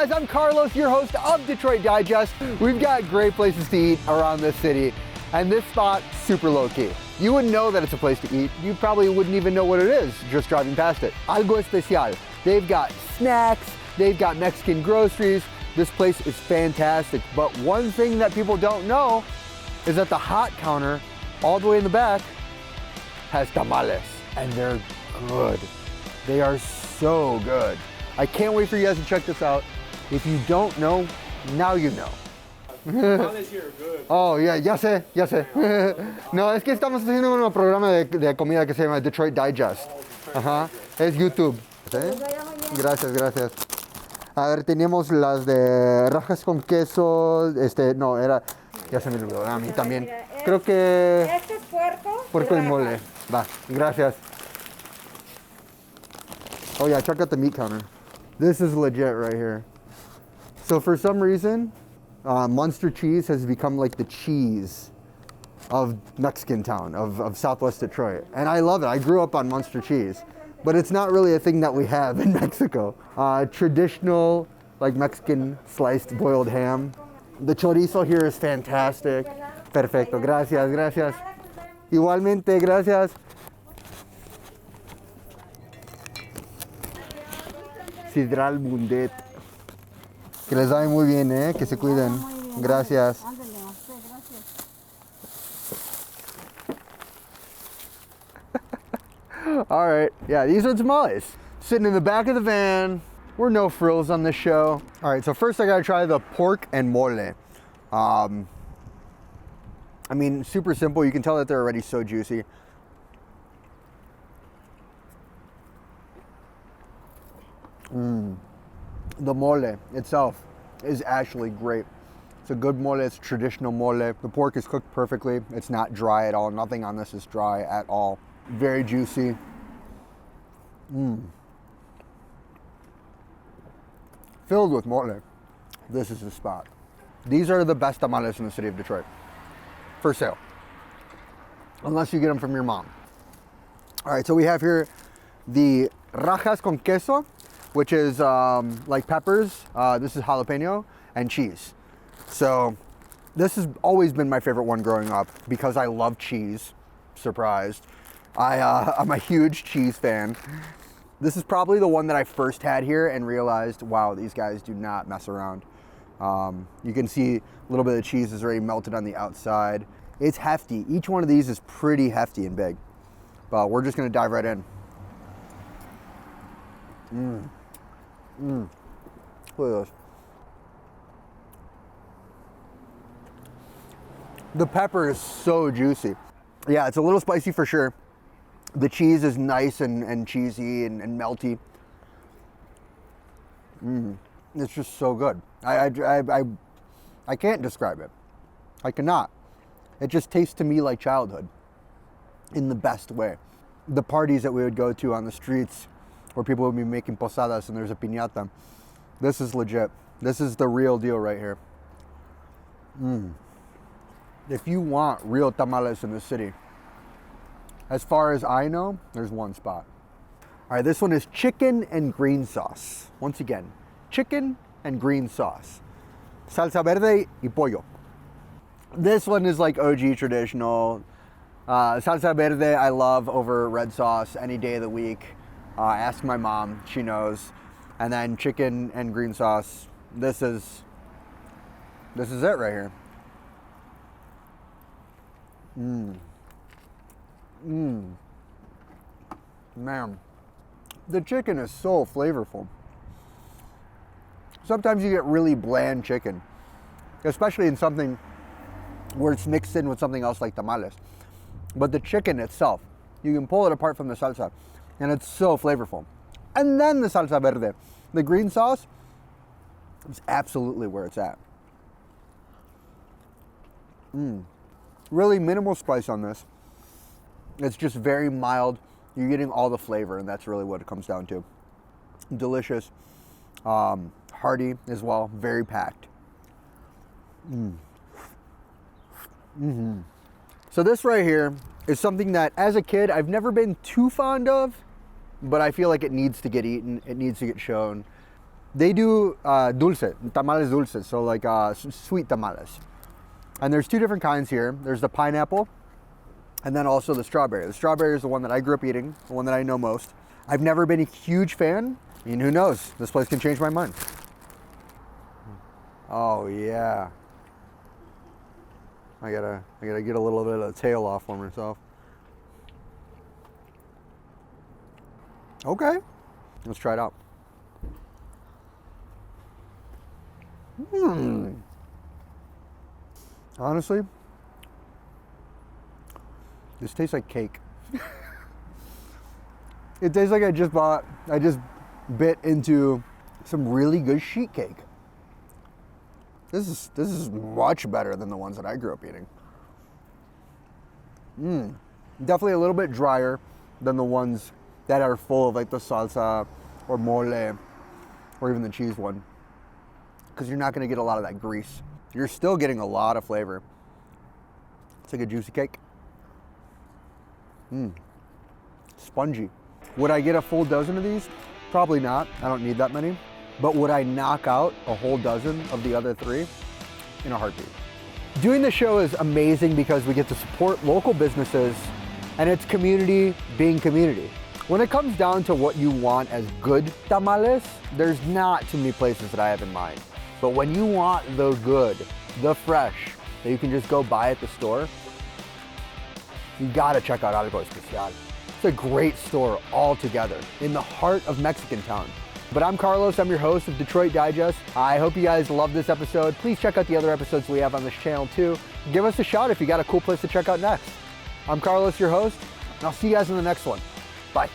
guys, I'm Carlos, your host of Detroit Digest. We've got great places to eat around this city, and this spot, super low-key. You wouldn't know that it's a place to eat. You probably wouldn't even know what it is just driving past it. Algo Especial. They've got snacks, they've got Mexican groceries. This place is fantastic, but one thing that people don't know is that the hot counter, all the way in the back, has tamales, and they're good. They are so good. I can't wait for you guys to check this out. If you don't know, now you know. Tamales here are good. Oh, yeah, ya sé. No, es que estamos haciendo un programa de comida que se llama Detroit Digest. Ajá, es YouTube. ¿Sí? Gracias. A ver, teníamos las de rajas con queso, no, era, ya se me olvidó, a mí también. Creo que... Este es puerco. Puerco y mole. Va, gracias. Oh yeah, check out the meat counter. This is legit right here. So for some reason, Munster cheese has become like the cheese of Mexicantown, of Southwest Detroit. And I love it. I grew up on Munster cheese, but it's not really a thing that we have in Mexico. Traditional, like Mexican sliced boiled ham. The chorizo here is fantastic. Perfecto, gracias. Igualmente, gracias. Sidral Bundet. Que les vaya muy bien, que se cuiden. Gracias. All right, yeah, these are tamales. Sitting in the back of the van. We're no frills on this show. All right, so first I gotta try the pork and mole. I mean, super simple. You can tell that they're already so juicy. The mole itself is actually great. It's a good mole, it's traditional mole. The pork is cooked perfectly. It's not dry at all. Nothing on this is dry at all. Very juicy. Filled with mole. This is the spot. These are the best tamales in the city of Detroit. For sale. Unless you get them from your mom. All right, so we have here the rajas con queso, which is like peppers. This is jalapeno and cheese. So this has always been my favorite one growing up because I love cheese. Surprised. I'm a huge cheese fan. This is probably the one that I first had here and realized, wow, these guys do not mess around. You can see a little bit of the cheese is already melted on the outside. It's hefty. Each one of these is pretty hefty and big. But we're just gonna dive right in. Look at this. The pepper is so juicy. Yeah, it's a little spicy for sure. The cheese is nice and cheesy and melty. It's just so good. I can't describe it. I cannot. It just tastes to me like childhood in the best way. The parties that we would go to on the streets where people would be making posadas and there's a piñata. This is legit. This is the real deal right here. If you want real tamales in the city, as far as I know, there's one spot. All right, this one is chicken and green sauce. Once again, chicken and green sauce. Salsa verde y pollo. This one is like OG traditional. Salsa verde I love over red sauce any day of the week. Ask my mom, she knows. And then chicken and green sauce. This is it right here. Man, the chicken is so flavorful. Sometimes you get really bland chicken, especially in something where it's mixed in with something else like tamales. But the chicken itself, you can pull it apart from the salsa, and it's so flavorful. And then the salsa verde, the green sauce, is absolutely where it's at. Really minimal spice on this. It's just very mild. You're getting all the flavor, and that's really what it comes down to. Delicious, hearty as well, very packed. So this right here is something that as a kid I've never been too fond of, but I feel like it needs to get eaten, it needs to get shown. They do dulce, tamales dulces, so like sweet tamales. And there's two different kinds here. There's the pineapple and then also the strawberry. The strawberry is the one that I grew up eating, the one that I know most. I've never been a huge fan. I mean, who knows? This place can change my mind. Oh yeah. I gotta get a little bit of the tail off for myself. Okay, let's try it out. Honestly, this tastes like cake. It tastes like I just bit into some really good sheet cake. This is much better than the ones that I grew up eating. Definitely a little bit drier than the ones that are full of like the salsa or mole or even the cheese one, because you're not going to get a lot of that grease. You're still getting a lot of flavor. It's like a juicy cake. Spongy. Would I get a full dozen of these? Probably not. I don't need that many. But would I knock out a whole dozen of the other three? In a heartbeat. Doing the show is amazing because we get to support local businesses and it's community being community. When it comes down to what you want as good tamales, there's not too many places that I have in mind. But when you want the good, the fresh, that you can just go buy at the store, you gotta check out Algo Especial. It's a great store altogether in the heart of Mexicantown. But I'm Carlos, I'm your host of Detroit Digest. I hope you guys love this episode. Please check out the other episodes we have on this channel too. Give us a shout if you got a cool place to check out next. I'm Carlos, your host, and I'll see you guys in the next one. Bye.